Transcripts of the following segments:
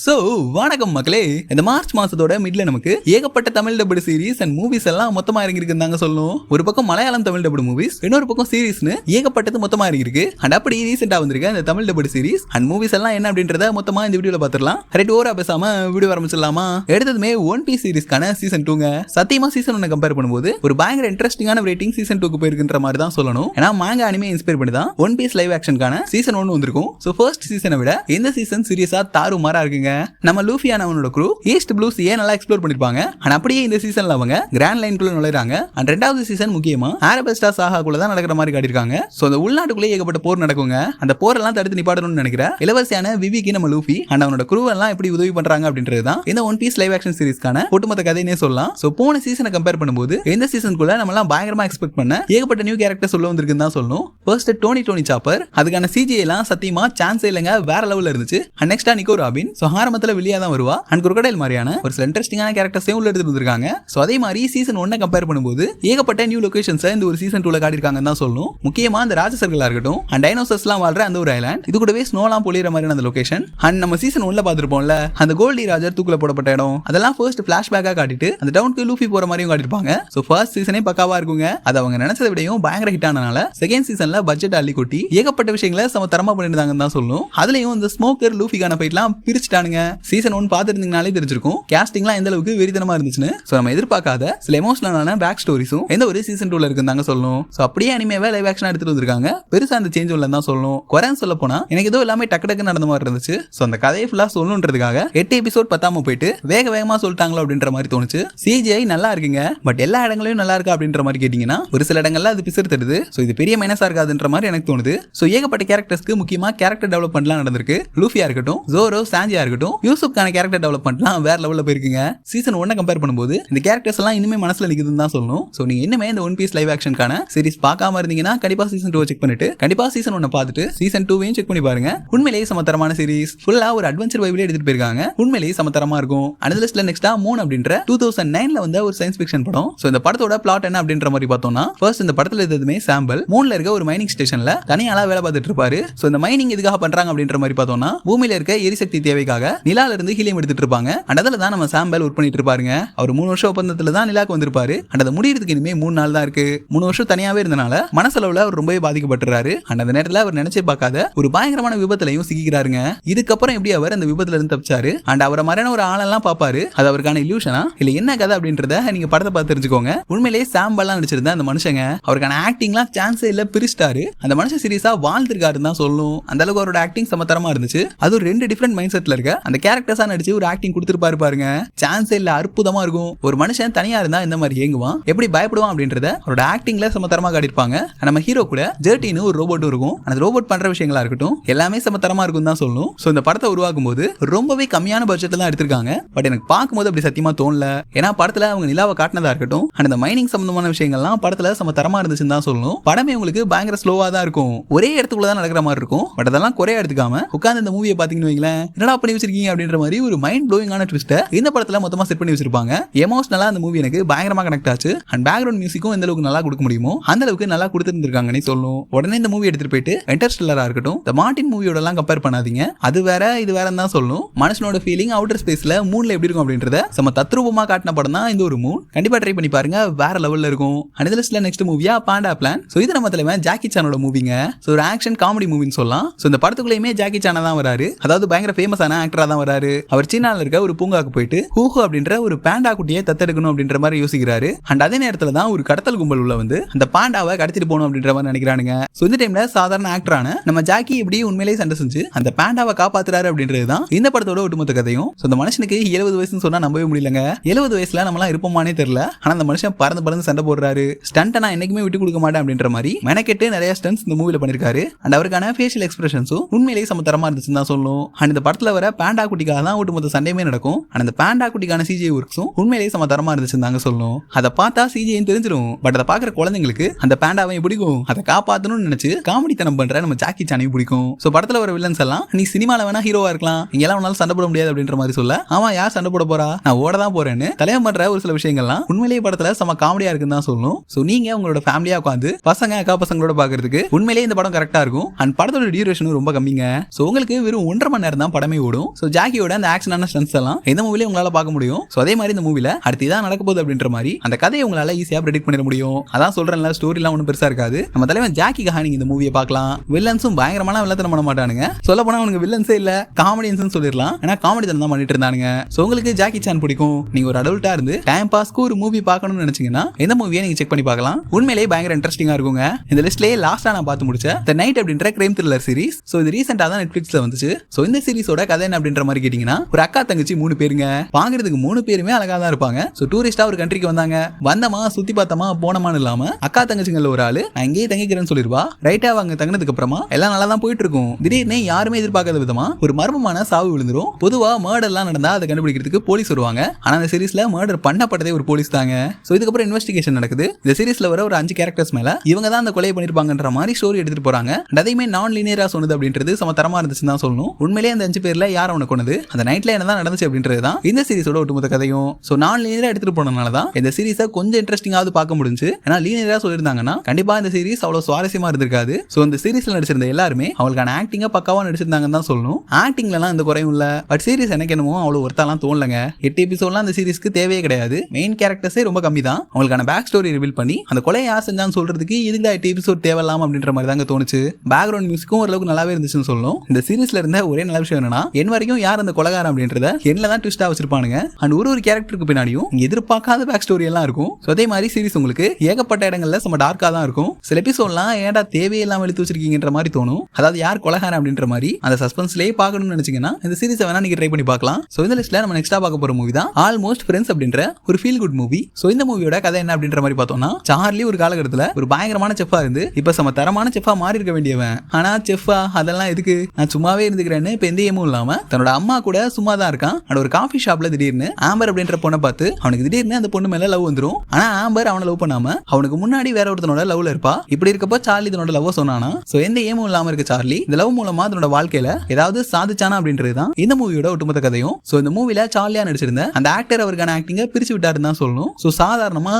So வணக்கம் மக்களே. இந்த மார்ச் மாசத்தோட மிட்ல நமக்கு ஏகப்பட்ட Tamil dubbed series and movies எல்லாம் மொத்தமா இறங்கிருக்குன்னு தாங்க சொல்லணும். ஒரு பக்கம் மலையாளம் தமிழ் டப்டு மூவிஸ், இன்னொரு பக்கம் சீரிஸ்னு ஏகப்பட்டது மொத்தமா இறங்கிருக்கு. அண்ட் அப்படி ரீசெண்டா வந்திருக்க இந்த Tamil dubbed series and movies எல்லாம் என்ன அப்படின்றத மொத்தமா இந்த வீடியோல பாத்துடலாம். ரைட், ஓரா பேசாம வீடியோ ஆரம்பிச்சிடலாமா? எடுத்ததுமே ஒன் பீஸ் சீரிஸ்க்கான சீசன் 2ங்க. சத்தியமா சீசன் 1 கம்பேர் பண்ணும்போது ஒரு பயங்கர இன்ட்ரெஸ்டிங்கான ரேட்டிங் சீசன் 2க்கு போயிருக்குன்ற மாதிரி தான் சொல்லணும். ஏன்னா மாங்கா அனிமே இன்ஸ்பயர் பண்ணி தான் ஒன் பீஸ் லைவ் ஆக்ஷனுக்கான சீசன் 1 வந்திருக்கும். சோ ஃபர்ஸ்ட் சீசனை விட இந்த சீசன் சீரியஸா தாறுமாறா இருக்குங்க. நம்ம லூஃபியானவனோட க்ரூ ஈஸ்ட் ப்ளூ சீயை நல்லா எக்ஸ்ப்ளோர் பண்ணிருப்பாங்க. அண்ட் அப்படியே இந்த சீசன்ல அவங்க கிராண்ட் லைன்குள்ள நுழைறாங்க. அண்ட் ரெண்டாவது சீசன் முக்கியமா ஆரபெஸ்டா சாகாக்குள்ள தான் நடக்கிற மாதிரி காட்டியிருக்காங்க. சோ அந்த உள்நாட்டுக்குள்ளே ஏகப்பட்ட போர் நடக்குங்க. அந்த போரெல்லாம் தடுத்து நிப்பாடணும்னு நினைக்கிற இளவரசியான விவிக்கு நம்ம லூஃபி அண்ட் அவனோட க்ரூ எல்லாம் எப்படி உதவி பண்றாங்க அப்படின்றது தான் இந்த ஒன் பீஸ் லைவ் ஆக்ஷன் சீரிஸ்க்கான ஒட்டுமொத்த கதையினே சொல்லலாம். சோ போன சீசனை கம்பேர் பண்ணும்போது இந்த சீசனுக்குள்ள நம்ம எல்லாம் பயங்கரமா எக்ஸ்பெக்ட் பண்ண ஏகப்பட்ட நியூ கேரக்டர்ஸ் உள்ள வந்திருக்குன்னு தான் சொல்லணும். ஃபர்ஸ்ட் டோனி சாப்பர், அதுக்கான சிஜி எல்லாம் சத்தியமா சான்ஸே இல்லைங்க, வேற லெவல்ல இருந்துச்சு. அண்ட் நெக்ஸ்டா நிக்கோ ராபின். சோ ஆரம்பத்துல வெளியா தான் வருவா. அண்ட் குரோக்கடைல் மாதிரியான ஒரு சில இன்ட்ரெஸ்டிங்கான கேரக்டர்ஸையும் உள்ள எடுத்து வந்திருக்காங்க. சோ அதே மாதிரி சீசன் 1 கம்பேர் பண்ணும்போது ஏகப்பட்ட நியூ லொகேஷன்ஸ் இந்த ஒரு சீசன் 2ல காட்டியிருக்காங்கன்னு தான் சொல்லணும். முக்கியமா அந்த ராஜசர்களா இருக்கட்டும் அண்ட் டைனோசர்ஸ்லாம் வாழ்ற அந்த ஒரு ஐலாண்ட், இது கூடவே ஸ்னோலாம் பொழியிற மாதிரியான அந்த லொகேஷன். அண்ட் நம்ம சீசன் 1ல பார்த்திருப்போம்ல அந்த கோல்டி ராஜர் தூக்குல போடப்பட்ட இடம், அதெல்லாம் ஃபர்ஸ்ட் ஃபிளாஷ்பேக்கா காட்டிட்டு அந்த டவுனுக்கு லூஃபி போற மாதிரியும் காட்டியிருப்பாங்க. சோ ஃபர்ஸ்ட் சீசனே பக்காவா இருக்குங்க. அது அவங்க நினைச்சதை விடையும் பயங்கர ஹிட் ஆனனால செகண்ட் சீசன்ல பட்ஜெட் அள்ளி கொட்டி ஏகப்பட்ட விஷயங்களை சம தரமா பண்ணிருந்தாங்கன்னு தான் சொல்லணும். அதுலயும் இந்த ஸ்மோக்கர் லூஃபிக்கான ஃபைட்லாம் பிரிச்சுட்டானுங்க. சீசன் 1 பார்த்துருந்தீங்கனாலே தெரிஞ்சிருக்கும் கேஸ்டிங்லாம் எந்த அளவுக்கு வெறித்தனமா இருந்துச்சுன்னு. சோ நம்ம எதிர்பார்க்காத சில எமோஷனலான பேக் ஸ்டோரிஸும் எந்த ஒரு சீசன் 2ல இருக்குன்னு சொல்லணும். சோ அப்படியே அனிமேவை லைவ் ஆக்ஷனா எடுத்துட்டு வந்திருக்காங்க. பெருசா அந்த சேஞ்ச் இல்லன்னு தான் சொல்லணும். குறைன்னு சொல்ல போனா எனக்கு ஏதோ எல்லாமே டக்கு டக்கு நடந்த மாதிரி இருந்துச்சு. சோ அந்த கதையை ஃபுல்லா சொல்லணுன்றதுக்காக 8 எபிசோட் பத்தாம போயிட்டு வேகமா சொல்லிட்டாங்களோ அப்படின்ற மாதிரி தோணுச்சு. சிஜிஐ நல்லா இருக்குங்க, பட் எல்லா இடங்களையும் நல்லா இருக்கா அப்படின்ற மாதிரி கேட்டீங்கன்னா ஒரு சில இடங்கள்ல அது பிசர் தருது. சோ இது பெரிய மைனஸா இருக்காதுன்ற மாதிரி எனக்கு தோணுது. சோ ஏகப்பட்ட கேரக்டர்ஸ்க்கு முக்கியமா கேரக்டர் டெவலப்மெண்ட்லாம் நடந்திருக்கு. லூஃபியா இருக்கட்டும், ஜோரோ, சாஞ்சியா இருக்கட்டும், யூசுப்கான கேரக்டர் டெவலப்மெண்ட்லாம் வேற லெவல்ல போயிருக்குங்க. சீசன் 1 கம்பேர் பண்ணும்போது இந்த கேரக்டர்ஸ் எல்லாம் இன்னுமே மனசுல நிக்குதுன்னு தான் சொல்லணும். சோ நீங்க இன்னுமே இந்த ஒன் பீஸ் லைவ் ஆக்ஷனுக்கான சீரிஸ் பார்க்காம இருந்தீங்கன்னா கண்டிப்பா சீசன் 2 செக் பண்ணிட்டு கண்டிப்பா சீசன் 1 பார்த்துட்டு சீசன் 2வையும் செக் பண்ணி பாருங்க. உண்மையிலேயே சமத்தரமான சீரிஸ், ஃபுல்லா ஒரு அட்வென்ச்சர் வைப்ல எடுத்துட்டு போயிருக்காங்க. உண்மையிலேயே சமத்தரமா இருக்கும். அந்த லிஸ்ட்ல நெக்ஸ்டா மூன் அப்படின்ற 2009ல வந்த ஒரு சயின்ஸ் ஃபிக்ஷன் படம். சோ இந்த படத்தோட பிளாட் என்ன அப்படின்ற மாதிரி பார்த்தோம்னா, ஃபர்ஸ்ட் இந்த படத்துல எதுவுமே சாம்பிள் மூன்ல இருக்க ஒரு மைனிங் ஸ்டேஷன்ல தனியாளா வேலை பார்த்துட்டு இருப்பாரு. சோ இந்த மைனிங் எதுக்காக பண்றாங்க அப்படின்ற மாதிரி பார்த்தோம்னா, பூமியில இருக்க எரிசக்தி தேவைக்காக நிலால இருந்து ஹீலியம் எடுத்துட்டு இருப்பாங்க. அண்ட் அதுல தான் நம்ம சாம்பிள் ஒர்க் பண்ணிட்டு இருப்பாருங்க. அவர் 3 வருஷம் ஒப்பந்தத்துல தான் நிலாக்கு வந்திருப்பாரு. அண்ட் அது முடியறதுக்கு இனிமே 3 நாள் தான் இருக்கு. 3 வருஷம் தனியாவே இருந்தனால மனசளவுல அவர் ரொம்பவே பாதிக்கப்பட்டுறாரு. அண்ட் அந்த நேரத்துல அவர் நினைச்சே பார்க்காத ஒரு பயங்கரமான விபத்துலையும் சிக்கிக்கிறாருங்க. இதுக்கப்புறம் எப்படி அவர் அந்த விபத்துல இருந்து தப்பிச்சாரு அண்ட் அவரை மாதிரியான ஒரு ஆளெல்லாம் பாப்பாரு, அது அவருக்கான இல்யூஷனா இல்ல என்ன கதை அப்படின்றத நீங்க படத்தை பார்த்து தெரிஞ்சுக்கோங்க. உண்மையிலேயே சாம்பல்லாம் நடிச்சிருந்த அந்த மனுஷங்க அவருக்கான ஆக்டிங்லாம் சான்ஸே இல்ல, பிரிச்சிட்டாரு. அந்த மனுஷன் சீரியஸா வாழ்ந்திருக்காருன்னு தான் சொல்லணும். அந்த அளவுக்கு அவரோட ஆக்டிங் சமத்தரமா இருந்துச்சு. அது ஒரு 2 டிஃபரெண்ட் மைண்ட் செட்ல இருக்க அந்த கேரக்டர்ஸா நடிச்சு ஒரு ஆக்டிங் கொடுத்துருப்பாரு பாருங்க. சான்ஸே இல்ல, அற்புதமா இருக்கும். ஒரு மனுஷன் தனியா இருந்தா இந்த மாதிரி ஏங்குவான், எப்படி பயப்படுவான் அப்படின்றத அவரோட ஆக்டிங்ல சமத்தரமா காட்டியிருப்பாங்க. நம்ம ஹீரோ கூட ஜெர்டின்னு ஒரு ரோபோட் இருக்கும். அந்த ரோபோட் பண்ற விஷயங்களா இருக்கட்டும் எல்லாமே சமத்தரமா இருக்கும் தான் சொல்லணும். சோ இந்த படத்தை உருவாக்கும் போது ரொம்பவே கம்மியான பட்ஜெட்ல தான் எடுத்திருக்காங்க. பட் எனக்கு பார்க்கும்போது அப்படி சத்தியமா தோணல. ஏன்னா படத்துல அவங்க நிலாவை காட்டினதா இருக்கட்டும் அண்ட் அந்த மைனிங் சம்பந்தமான விஷயங்கள்லாம் படத்துல சமத்தரமா இருந்துச்சுன்னு தான் சொல்லணும். படமே உங்களுக்கு பயங்கர ஸ்லோவா தான் இருக்கும். ஒரே இடத்துக்குள்ள தான் நடக்கிற மாதிரி இருக்கும். பட் அதெல்லாம் குறையா எடுத்துக்காம உட்கார்ந்து இந்த மூவியை பாத்தீங்கன்னு வைங்களேன், என்னடா பண்ணி வச்சிருக்கீங்க அப்படின்ற மாதிரி ஒரு மைண்ட் ப்ளோயிங்கான ட்விஸ்ட் இந்த படத்துல மொத்தமா செட் பண்ணி வச்சிருப்பாங்க. எமோஷனலா அந்த மூவி எனக்கு பயங்கரமா கனெக்ட் ஆச்சு. அண்ட் பேக்ரவுண்ட் மியூசிக்கும் எந்த அளவுக்கு நல்லா கொடுக்க முடியுமோ அந்த அளவுக்கு நல்லா கொடுத்துருக்காங்கன்னு சொல்லணும். உடனே இந்த மூவி எடுத்துட்டு போயிட்டு இன்டர்ஸ்டெல்லரா இருக்கட்டும், இந்த மார்டின் மூவியோட எல்லாம் கம்பேர் பண்ணாதீங்க. அது வேற இது வேற தான் சொல்லணும். மனுஷனோட ஃபீலிங் அவுட்டர் ஸ்பேஸ்ல மூன்ல எப்படி இருக்கும் அப்படின்றத நம்ம தத்ரூபமா காட்டின படம் தான் இந்த ஒரு மூன். கண்டிப்பா ட்ரை பண்ணி பாருங்க, வேற லெவல்ல இருக்கும். அந்த லிஸ்ட்ல நெக்ஸ்ட் மூவியா பாண்டா பிளான். சோ இது நம்ம தலைவன் ஜாக்கி சானோட மூவிங்க. சோ ஒரு ஆக்ஷன் காமெடி மூவின்னு சொல்லலாம். சோ இந்த படத்துக்குள்ளேயுமே ஜாக்கி சானா தான் வராரு. அதாவது பயங்கர ஃபேமஸான ஆக்டரா தான் வராரு. அவர் சீனால இருக்க ஒரு பூங்காக்கு போயிட்டு ஹூஹு அப்படின்ற ஒரு பாண்டா குட்டியை தத்தெடுக்கணும் அப்படின்ற மாதிரி யோசிக்கிறாரு. அண்ட் அதே நேரத்துல தான் ஒரு கடத்தல் கும்பல் உள்ள வந்து அந்த பாண்டாவை கடத்திட்டு போகணும் அப்படின்ற மாதிரி நினைக்கிறானுங்க. சோ இந்த டைம்ல சாதாரண ஆக்டரான நம்ம ஜாக்கி எப்படி உண்மையிலேயே சண்டை செஞ்சு அந்த பாண்டாவை காப்பாத்துறாரு அப்படின்றது தான் இந்த படத்தோட ஒட்டுமொத்த கதையும். சோ இந்த மனுஷனுக்கு 70 வயசுன்னு சொன்னா நம்பவே முடியலங்க. 70 வயசுல நம்மளாம் இருப்போமானே தெரியல. ஆனா அந்த மனுஷன் பறந்து சண்டை போடுறாரு. ஸ்டண்ட் நான் என்னைக்குமே விட்டு கொடுக்க மாட்டேன் அப்படின்ற மாதிரி மெனக்கெட்டு நிறைய ஸ்டன்ட்ஸ் இந்த மூவில பண்ணிருக்காரு. அண்ட் அவருக்கான ஃபேஷியல் எக்ஸ்பிரஷன்ஸும் உண்மையிலேயே சமத்தரமா இருந்துச்சுன்னு தான் சொல்லணும். அண்ட் இந்த படத்துல வர பாண்டா குட்டிக்காக தான் ஒட்டுமொத்த சண்டையுமே நடக்கும். அண்ட் அந்த பாண்டா குட்டிக்கான சிஜிஐ ஒர்க்ஸும் உண்மையிலேயே சமத்தரமா இருந்துச்சுன்னு தாங்க சொல்லணும். அதை பார்த்தா சிஜிஐன்னு தெரிஞ்சிடும். பட் அதை பாக்குற குழந்தைங்களுக்கு அந்த பாண்டாவையும் பிடிக்கும், அதை காப்பாத்தணும்னு நினைச்சு காமெடித்தனம் பண்ற நம்ம ஜாக்கி சானையும் பிடிக்கும். சோ படத்துல வர வில்லன்ஸ் எல்லாம் நீ சினிமால வேணா ஹீரோவா இருக்கலாம், இங்க எல்லாம் உன்னால சண்டை போட முடியாது அப்படின்ற மாதிரி சொல்ல, ஆமா யார் சண்டை போட போறா, நான் ஓட தான் போறேன்னு தலைவன் பண்ற ஒரு சில விஷயங்கள்லாம் உண்மையிலேயே படத்துல செம காமெடியா இருக்குன்னு தான் சொல்லணும். சோ நீங்க உங்களோட ஃபேமிலியா உட்காந்து பசங்க அக்கா பசங்களோட பாக்குறதுக்கு உண்மையிலேயே இந்த படம் கரெக்டா இருக்கும். அண்ட் படத்தோட டியூரேஷனும் ரொம்ப கம்மிங்க. சோ உங்களுக்கு வெறும் 1.5 மணி நேரம் தான் படமே ஓடும். ஸோ ஜாக்கியோட அந்த ஆக்ஷனான ஸ்டன்ஸ் எல்லாம் இந்த மூவில உங்களால பார்க்க முடியும். ஸோ அதே மாதிரி இந்த மூவில அடுத்து இதான் நடக்க போகுது அப்படின்ற மாதிரி அந்த கதையை உங்களால ஈஸியா ப்ரெடிக்ட் பண்ணிட முடியும். அதான் சொல்றேன்ல, ஸ்டோரி எல்லாம் ஒன்றும் பெருசா இருக்காது. நம்ம தலைவன் ஜாக்கிக்காக நீங்க இந்த மூவியை பார்க்கலாம். வில்லன்ஸும் பயங்கரமான வில்லத்தனம் பண்ண மாட்டானுங்க. சொல்ல போனா அவனுக்கு வில்லன்ஸே இல்ல, காமெடியன்ஸ் சொல்லிடலாம். ஏன்னா காமெடி தான் பண்ணிட்டு இருந்தானுங்க. ஸோ உங்களுக்கு ஜாக்கி சான் பிடிக்கும், நீங்க ஒரு அடல்ட்டா இருந்து டைம் பாஸ்க்கு ஒரு மூவி பார்க்கணும்னு நினைச்சீங்கன்னா இந்த மூவியை நீங்க செக் பண்ணி பார்க்கலாம். உண்மையிலேயே பயங்கர இன்ட்ரெஸ்டிங்கா இருக்குங்க. இந்த லிஸ்ட்லயே லாஸ்டா நான் பார்த்து முடிச்ச தி நைட் அப்படின்ற கிரைம் த்ரில்லர் சீரிஸ். ஸோ இது ரீசெண்டா தான் நெட்ஃபிளிக்ஸ்ல வந்துச்சு. ஸோ இந்த சீரிஸோட கதை என்ன அப்படின்ற மாதிரி கேட்டீங்கன்னா, ஒரு அக்கா தங்கச்சி 3 பேருங்க. பாக்குறதுக்கு 3 பேருமே அழகா தான் இருப்பாங்க. ஸோ டூரிஸ்டா ஒரு கண்ட்ரிக்கு வந்தாங்க. வந்தமா சுத்தி பார்த்தமா போனமான்னு இல்லாம அக்கா தங்கச்சிங்கள்ல ஒரு ஆளு நான் இங்கேயே தங்கிக்கிறேன்னு சொல்லிருவா. ரைட்டா அவங்க தங்கினதுக்கு அப்புறமா எல்லாம் நல்லா தான் போயிட்டு இருக்கும். திடீர்னு யாருமே எதிர்பார்க்காத விதமா ஒரு மர்மமான சாவு விழுந்துரும். பொதுவா மர்டர் எல்லாம் நடந்தா அதை கண்டுபிடிக்கிறதுக்கு போலீஸ் வருவாங்க. ஆனா இந்த சீரிஸ்ல மர்டர் பண்ணப்பட்டதே ஒரு போலீஸ் தாங்க. ஸோ இதுக்கப்புறம் இன்வெஸ்டிகேஷன் நடக்குது. இந்த சீரிஸ்ல வர ஒரு 5 கேரக்டர்ஸ் மேல இவங்க தான் அந்த கொலை பண்ணிருப்பாங்கன்ற மாதிரி ஸ்டோரி எடுத்துட்டு போறாங்க. அதையுமே நான் லீனியரா சொன்னது அப்படின்றது சம தரமா இருந்துச்சுன்னு தான் சொல்லணும். உண்மையிலேயே அந்த 5 பேர்ல யார் அவனை கொண்டது, அந்த நைட்ல என்னதான் நடந்துச்சு அப்படின்றது தான் இந்த சீரிஸோட ஒட்டுமொத்த கதையும். ஸோ நான் லீனியரா எடுத்துட்டு போனதுனால தான் இந்த சீரிஸை கொஞ்சம் இன்ட்ரெஸ்டிங்காவது பார்க்க முடிஞ்சு. ஏன்னா லீனியரா சொல்லியிருந்தாங்கன்னா கண்டிப்பா இந்த சீரிஸ் அவ்வளவு சுவாரஸ்யமா இருந்திருக்காது. ஸோ இந்த சீரிஸ்ல நடிச்சிருந்த எல்லாருமே அவங்களுக்கான ஆக்டிங்கா பக்காவா நடிச்சிருந்தாங்கன்னு தான் சொல்லணும். ஆக்டிங்லாம் எந்த குறையும் இல்ல. பட் சீரிஸ் எனக்கு என்னமோ அவ்வளவு ஒருத்தாலாம் தோணலங்க. 8 எபிசோட்லாம் அந்த சீரிஸ்க்கு தேவையே கிடையாது. மெயின் கேரக்டர்ஸே ரொம்ப கம்மி தான். அவங்களுக்கான பேக் ஸ்டோரி ரிவீல் பண்ணி அந்த கொலை யார் செஞ்சான்னு சொல்றதுக்கு இதுக்கு 8 எபிசோட் தேவையில்லாம அப்படின்ற மாதிரி தாங்க தோணுச்சு. பேக்ரவுண்ட் மியூசிக்கும் ஓரளவுக்கு நல்லாவே இருந்துச்சுன்னு சொல்லணும். இந்த சீரிஸ்ல இருந்த ஒரே நல்ல விஷயம் என்னன்னா, என் வரைக்கும் யார் அந்த கொலைகாரன் அப்படின்றத என்ன தான் ட்விஸ்டா வச்சிருப்பானுங்க. அண்ட் ஒரு கேரக்டருக்கு பின்னாடியும் எதிர்பார்க்காத பேக் ஸ்டோரி எல்லாம் இருக்கும். ஸோ அதே மாதிரி சீரிஸ் உங்களுக்கு ஏகப்பட்ட இடங்கள்ல நம்ம டார்க்கா தான் இருக்கும். சில எபிசோட்லாம் ஏன்டா தேவையில்லாம எடுத்து வச்சிருக்கீங்கன்ற மாதிரி தோணும். அதாவது யார் கொலைகாரன் அப்படின்ற மாதிரி அந்த சஸ்பென்ஸ்லேயே பார்க்கணும்னு நினைச்சீங்கன்னா இந்த சீரிஸை வேணா நீங்க ட்ரை பண்ணி பார்க்கலாம். ஸோ இந்த லிஸ்ட்ல நம்ம நெக்ஸ்டா பார்க்க போற மூவி தான் ஆல்மோஸ்ட் ஃப்ரெண்ட்ஸ் அப்படின்ற ஒரு ஃபீல் குட் மூவி. ஸோ இந்த மூவியோட கதை என்ன அப்படின்ற மாதிரி பார்த்தோம்னா, சார்லி ஒரு காலகட்டத்தில் ஒரு பயங்கரமான செஃப்பா இருந்து இப்ப சம தரமான செஃப்பா மாறி இருக்க வேண்டியவன். ஆனா செஃப்பா அதெல்லாம் எதுக்கு, நான் சும்மாவே இருந்துக்கிறேன்னு இப்ப எந்த ஏமும் இல்லாம தன்னோட அம்மா கூட சும்மா தான் இருக்கான். ஒரு காஃபி ஷாப்ல திடீர்னு ஆம்பர் அப்படின்ற பொண்ணை பார்த்து அவனுக்கு திடீர்னு அந்த பொண்ணு மேல லவ் வந்துரும். ஆனா ஆம்பர் அவனை லவ் பண்ணாம அவனுக்கு முன்னாடி வேற ஒருத்தனோட லவ்ல இருப்பா. இப்படி இருக்கப்போ சார்லி தன்னோட லவ் சொன்னானா. சோ எந்த ஏமும் இல்லாம இருக்க சார்லி இந்த லவ் மூலமா தன்னோட வாழ்க்கையில ஏதாவது சாதிச்சானா அப்படின்றது தான் இந்த மூவியோட ஒட்டுமொத்த கதையும். சோ இந்த மூவில சார்லியா நடிச்சிருந்த அந்த ஆக்டர் அவருக்கான ஆக்டிங்க பிரிச்சு விட்டாருன்னு தான் சொல்லணும். சோ சாதாரணமா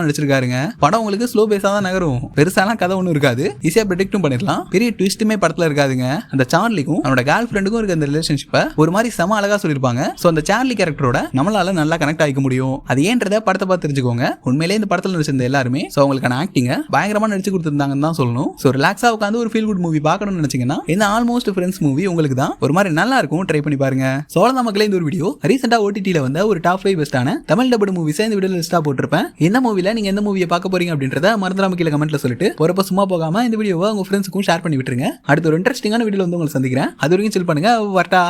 நடிச்சிருக்காருங்க. படம் உங்களுக்கு ஸ்லோ பேஸா தான் நகரும். பெருசாலாம் கதை ஒன்றும் இருக்காது. ஈஸியா ப்ரெடிக்டும் பண்ணிடலாம். பெரிய ட்விஸ்ட்டுமே படத்துல இருக்காதுங்க. அந்த சார்லிக்கும் அவனோட கேர்ள் ஃப்ரெண்டுக்கும் இருக்க அந்த ரிலேஷன்ஷிப்பை ஒரு மாதிரி செம அழகா சொல்லியிருப்பாங்க. சோ அந்த சார்லி கேரக்டரோட நம்மளால நல்லா கனெக்ட் ஆகிக்க முடியும். அது ஏன்றத படத்தை பார்த்து தெரிஞ்சுக்கோங்க. உண்மையிலேயே இந்த படத்துல நடிச்சிருந்த எல்லாருமே சோ அவங்களுக்கான ஆக்டிங்க பயங்கரமா நடிச்சு கொடுத்துருந்தாங்கன்னு தான் சொல்லணும். சோ ரிலாக்ஸா உட்காந்து ஒரு ஃபீல் குட் மூவி பார்க்கணும்னு நினைச்சீங்கன்னா இந்த ஆல்மோஸ்ட் ஃப்ரெண்ட்ஸ் மூவி உங்களுக்கு தான் ஒரு மாதிரி நல்லா இருக்கும். ட்ரை பண்ணி பாருங்க. சோழ மக்களே, இந்த ஒரு வீடியோ ரீசெண்டா OTT-ல வந்த ஒரு டாப் 5 பெஸ்டான தமிழ் டப்டு மூவிஸ் இந்த வீடியோல லிஸ்டா போட்டிருப்பேன். இந்த மூவில நீங்க எந்த மூவியை பார்க்க போறீங்க அப்படின்றத மறந்துடாம கீழே கமெண்ட்ல சொல்லிட்டு போறப்ப சும்மா போகாம இந்த வீடியோவை உங்க ஃப்ரெண்ட்ஸுக்கும் ஷேர் பண்ணி விட்டுருங்க. அடுத்த ஒரு இன்ட்ரெஸ்டிங்கான வீடியோல வந்து உங்களை சந்திக்கிறேன். அது வரைக்கும் சில் பண்ணுங்க. வரட்டா.